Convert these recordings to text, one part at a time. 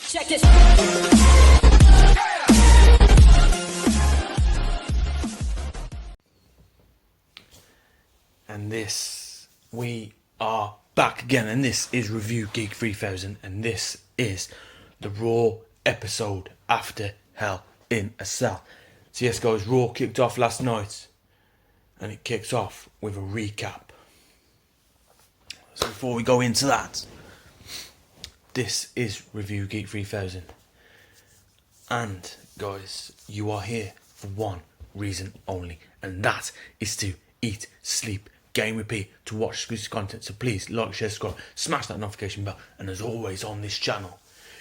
Check this. And this, we are back again, and this is Review Geek 3000, and this is the Raw episode after Hell in a Cell. So yes guys, Raw kicked off last night, and it kicks off with a recap. So before we go into that, this is Review Geek 3000. And guys, you are here for one reason only, and that is to eat, sleep, game, repeat, to watch exclusive content. So please like, share, subscribe, smash that notification bell, and as always on this channel,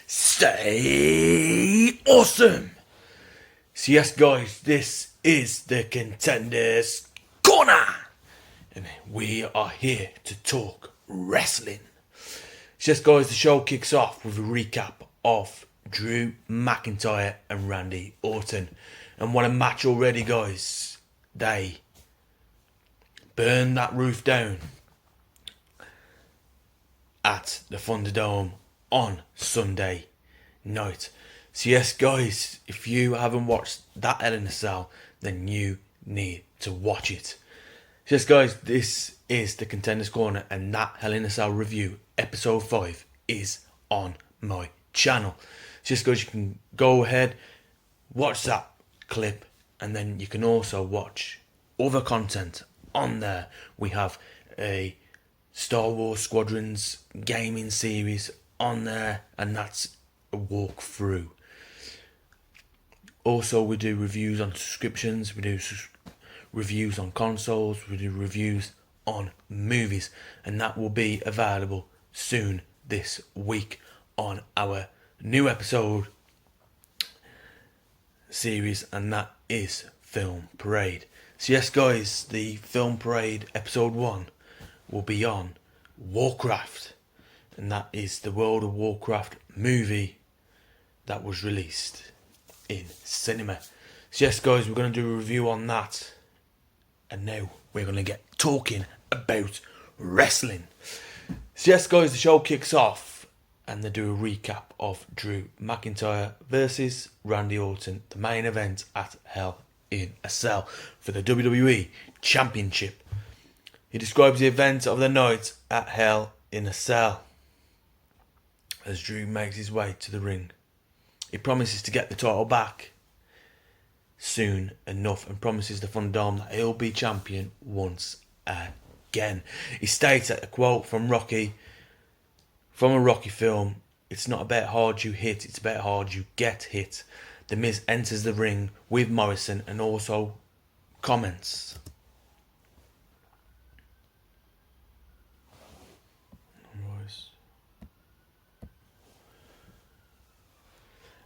stay awesome. So yes guys, this is the Contenders Corner, and we are here to talk wrestling. So yes guys, the show kicks off with a recap of Drew McIntyre and Randy Orton, and what a match already guys. They burned that roof down at the Thunderdome on Sunday night. So yes guys, if you haven't watched that Hell in a Cell, then you need to watch it. So yes guys, this is the Contenders Corner, and that Hell in a Cell review, episode 5, is on my channel. So yes guys, you can go ahead, watch that clip, and then you can also watch other content on there. We have a Star Wars Squadrons gaming series on there, and that's a walkthrough. Also, we do reviews on subscriptions, we do reviews on consoles, we do reviews on movies, and that will be available soon this week on our new episode series, and that is Film Parade. So yes guys, the Film Parade episode 1 will be on Warcraft, and that is the World of Warcraft movie that was released in cinema. So yes guys, we're going to do a review on that, and now we're going to get talking about wrestling. So yes guys, the show kicks off and they do a recap of Drew McIntyre versus Randy Orton, the main event at Hell in a Cell for the WWE Championship. He describes the event of the night at Hell in a Cell as Drew makes his way to the ring. He promises to get the title back soon enough and promises the Thunderdome that he'll be champion once again. He states that a quote from a Rocky film, "It's not about how hard you hit, it's about how hard you get hit." The Miz enters the ring with Morrison and also comments.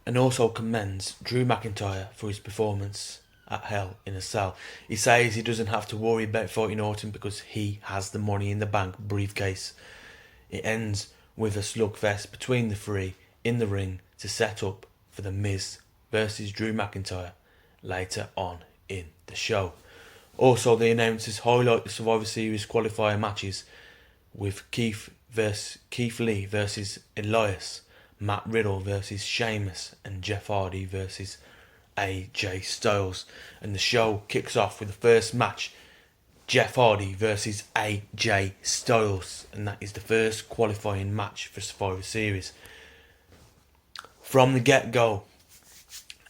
And also commends Drew McIntyre for his performance at Hell in a Cell. He says he doesn't have to worry about fighting Orton because he has the Money in the Bank briefcase. It ends with a slugfest between the three in the ring to set up for the Miz versus Drew McIntyre later on in the show. Also, the announcers highlight the Survivor Series qualifier matches with Keith Lee versus Elias, Matt Riddle versus Sheamus, and Jeff Hardy versus AJ Styles. And the show kicks off with the first match, Jeff Hardy versus AJ Styles, and that is the first qualifying match for Survivor Series. From the get-go,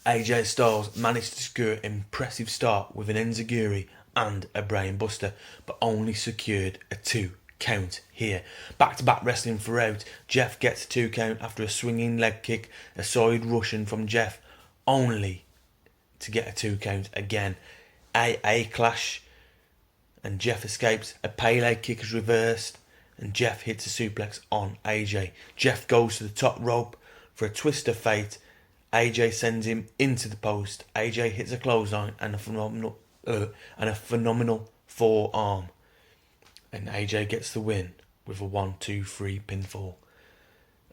AJ Styles managed to secure an impressive start with an enziguri and a brain buster, but only secured a 2 count here. Back-to-back wrestling throughout. Jeff gets a 2 count after a swinging leg kick, a side Russian from Jeff, only to get a 2 count again. A clash, and Jeff escapes. A Pele kick is reversed, and Jeff hits a suplex on AJ. Jeff goes to the top rope for a twist of fate. AJ sends him into the post. AJ hits a clothesline and a phenomenal forearm, and AJ gets the win with a 1-2-3 pinfall.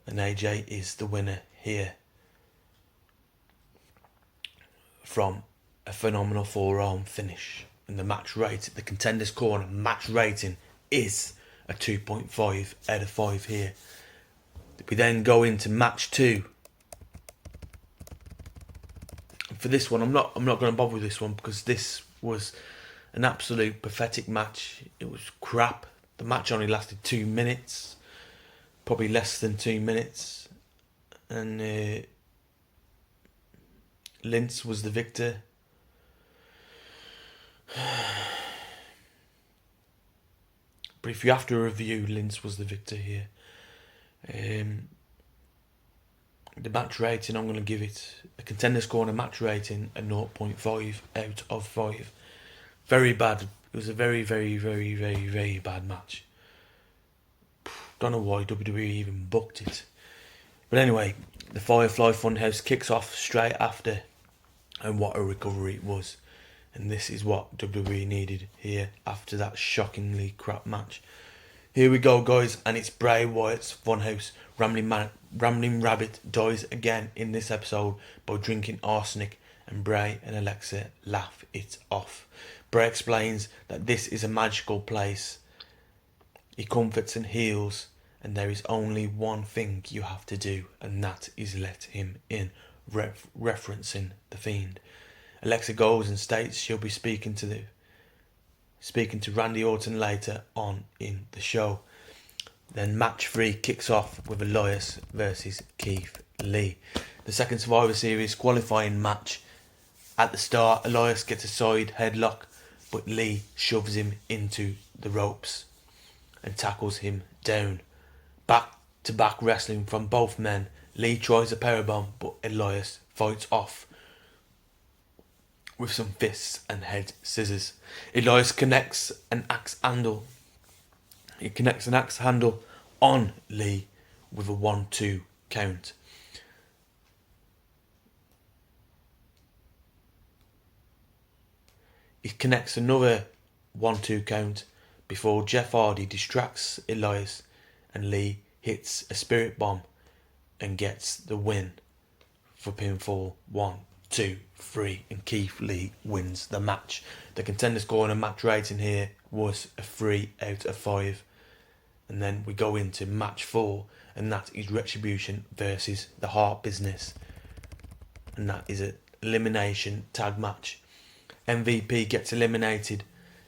And AJ is the winner here from a phenomenal forearm finish. And the match rate, the Contenders Corner match rating, is a 2.5 out of 5 here. We then go into match 2 for this one, I'm not going to bother with this one because this was an absolute pathetic match. It was crap. The match only lasted 2 minutes, probably less than 2 minutes, and Lince was the victor. But if you have to review, Lince was the victor here. The match rating, I'm going to give it a Contenders Corner match rating a 0.5 out of 5. Very bad. It was a very, very, very, very, very bad match. Don't know why WWE even booked it. But anyway, the Firefly Funhouse kicks off straight after, and what a recovery it was. And this is what WWE needed here after that shockingly crap match. Here we go, guys, and it's Bray Wyatt's Funhouse. Rambling Rabbit dies again in this episode by drinking arsenic, and Bray and Alexa laugh it off. Bray explains that this is a magical place. He comforts and heals, and there is only one thing you have to do, and that is let him in, referencing the Fiend. Alexa goes and states she'll be speaking to Randy Orton later on in the show. Then match 3 kicks off with Elias versus Keith Lee. The second Survivor Series qualifying match. At the start, Elias gets a side headlock, but Lee shoves him into the ropes and tackles him down. Back-to-back wrestling from both men. Lee tries a powerbomb, but Elias fights off with some fists and head scissors. Elias connects an axe handle. He connects an axe handle on Lee with a 1-2 count. He connects another 1-2 count before Jeff Hardy distracts Elias, and Lee hits a spirit bomb and gets the win for pinfall. 1, 2, 3, and Keith Lee wins the match. The Contenders Corner match rating here was a 3 out of 5. And then we go into match 4, and that is Retribution versus the Hart Business. And that is an elimination tag match. MVP gets eliminated,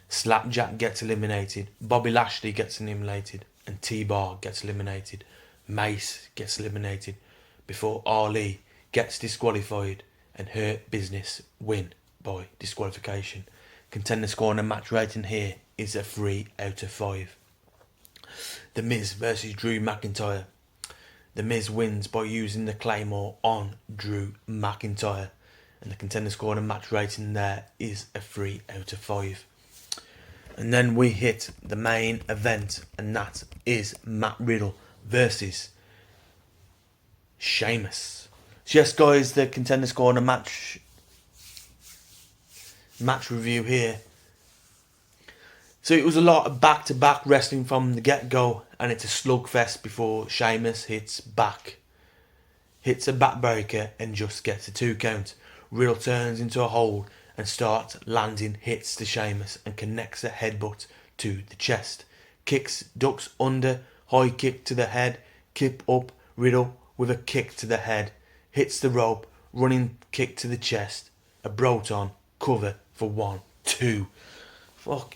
Slapjack gets eliminated, Bobby Lashley gets eliminated, and T-Bar gets eliminated. Mace gets eliminated before Ali gets disqualified, and Hurt Business win by disqualification. Contenders Corner match rating here is a 3 out of 5. The Miz versus Drew McIntyre. The Miz wins by using the Claymore on Drew McIntyre, and the Contenders Corner match rating there is a 3 out of 5. And then we hit the main event, and that is Matt Riddle versus Sheamus. So yes, guys, the Contenders Corner match review here. So it was a lot of back-to-back wrestling from the get-go, and it's a slugfest before Sheamus hits a backbreaker and just gets a 2 count. Riddle turns into a hold and starts landing hits to Sheamus and connects a headbutt to the chest. Kicks, ducks under, high kick to the head, kick up, Riddle with a kick to the head, hits the rope, running kick to the chest, a Broton cover for 1, 2. Fuck.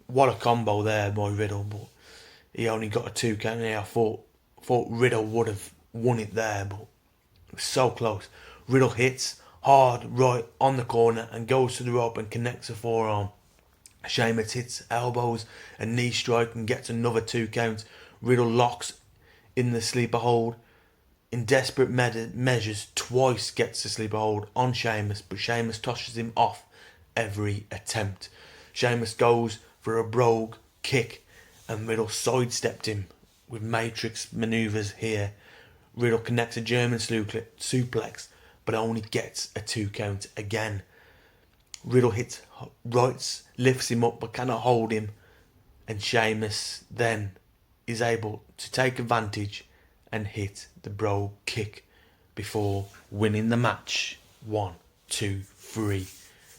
What a combo there by Riddle, but he only got a 2 count there. I thought Riddle would have won it there, but it was so close. Riddle hits hard right on the corner and goes to the rope and connects a forearm. Sheamus hits elbows and knee strike and gets another 2 count. Riddle locks in the sleeper hold. In desperate measures, twice gets the sleeper hold on Sheamus, but Sheamus tosses him off every attempt. Sheamus goes for a brogue kick, and Riddle sidestepped him with matrix maneuvers here. Riddle connects a German suplex, but only gets a 2 count again. Riddle hits rights, lifts him up, but cannot hold him, and Sheamus then is able to take advantage and hit the brogue kick before winning the match. 1, 2, 3.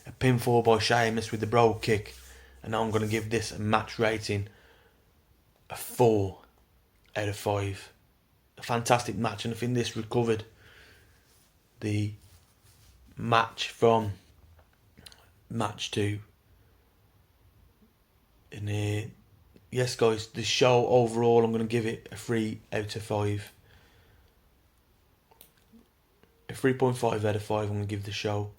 A pinfall by Sheamus with the brogue kick. And I'm going to give this a match rating a 4 out of 5. A fantastic match, and I think this recovered the match from match 2. And yes, guys, the show overall, I'm going to give it a 3 out of 5. A 3.5 out of 5 I'm going to give the show.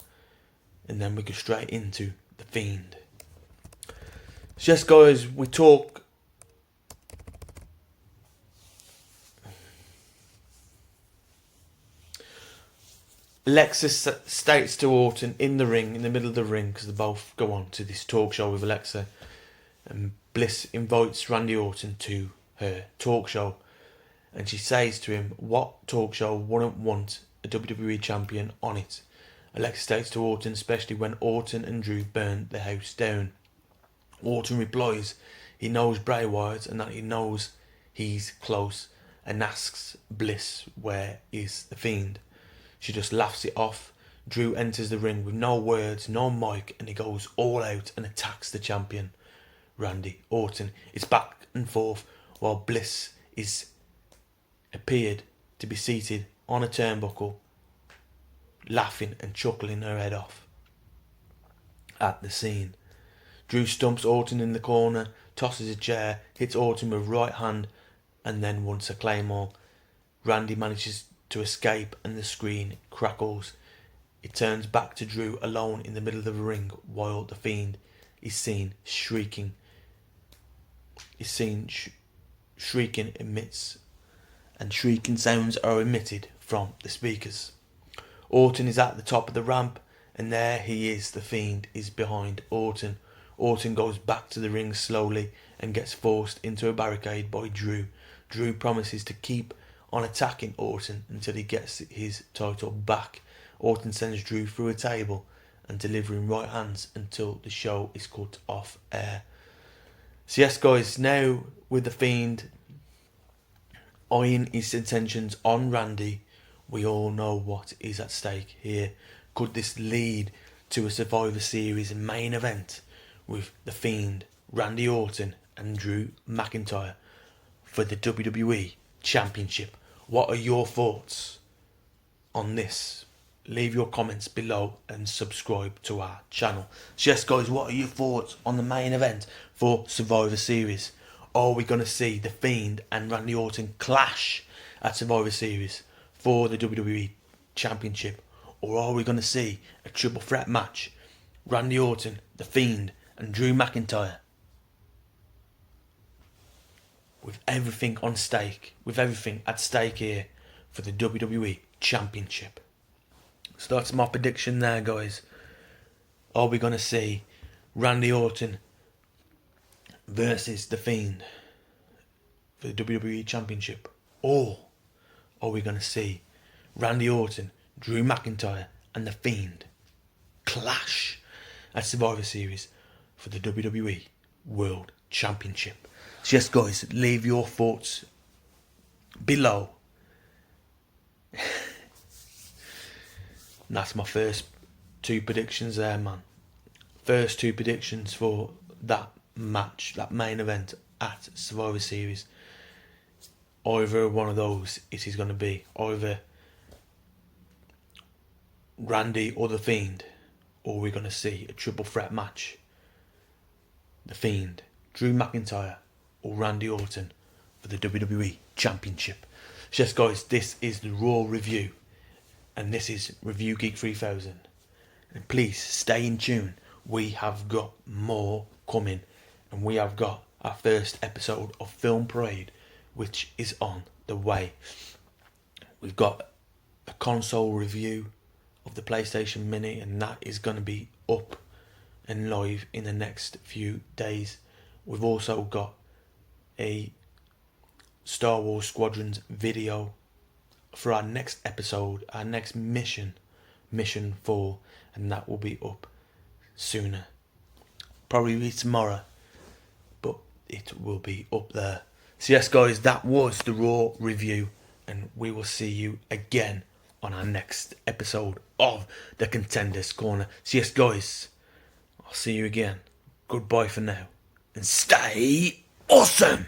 And then we go straight into The Fiend. So yes, guys, we talk... Alexa states to Orton in the ring, in the middle of the ring, because they both go on to this talk show with Alexa. And Bliss invites Randy Orton to her talk show. And she says to him, what talk show wouldn't want a WWE champion on it? Alexa states to Orton, especially when Orton and Drew burned the house down. Orton replies he knows Bray Wyatt and that he knows he's close, and asks Bliss where is the Fiend. She just laughs it off. Drew enters the ring with no words, no mic, and he goes all out and attacks the champion, Randy Orton. It's back and forth while Bliss appeared to be seated on a turnbuckle, laughing and chuckling her head off at the scene. Drew stumps Orton in the corner, tosses a chair, hits Orton with right hand, and then wants a claymore. Randy manages to escape and the screen crackles. It turns back to Drew alone in the middle of the ring while the Fiend is seen shrieking. Shrieking emits, and shrieking sounds are emitted from the speakers. Orton is at the top of the ramp, and there he is. The Fiend is behind Orton. Orton goes back to the ring slowly and gets forced into a barricade by Drew. Drew promises to keep on attacking Orton until he gets his title back. Orton sends Drew through a table and delivering right hands until the show is cut off air. So yes, guys, now with the Fiend eyeing his intentions on Randy, we all know what is at stake here. Could this lead to a Survivor Series main event with the Fiend, Randy Orton and Drew McIntyre for the WWE Championship? What are your thoughts on this? Leave your comments below and subscribe to our channel. So yes, guys, what are your thoughts on the main event for Survivor Series? Are we going to see the Fiend and Randy Orton clash at Survivor Series for the WWE Championship? Or are we going to see a triple threat match? Randy Orton, the Fiend and Drew McIntyre. With everything on stake, with everything at stake here for the WWE Championship. So that's my prediction there, guys. Are we going to see Randy Orton versus The Fiend for the WWE Championship? Or are we going to see Randy Orton, Drew McIntyre and The Fiend clash at Survivor Series for the WWE World Championship? So yes, guys, leave your thoughts below. That's my first 2 predictions there, man. First 2 predictions for that match, that main event at Survivor Series. Either one of those it is going to be. Either Randy or The Fiend. Or we're going to see a triple threat match. The Fiend, Drew McIntyre or Randy Orton for the WWE Championship. So yes, guys, this is the Raw review. And this is Review Geek 3000. And please stay in tune. We have got more coming. And we have got our first episode of Film Parade, which is on the way. We've got a console review of the PlayStation Mini, and that is going to be up and live in the next few days. We've also got a Star Wars Squadrons video for our next episode, our next mission 4, and that will be up sooner. Probably be tomorrow, but it will be up there. So yes, guys, that was the Raw review, and we will see you again on our next episode of the Contenders Corner. So yes, guys, I'll see you again. Goodbye for now, and stay awesome.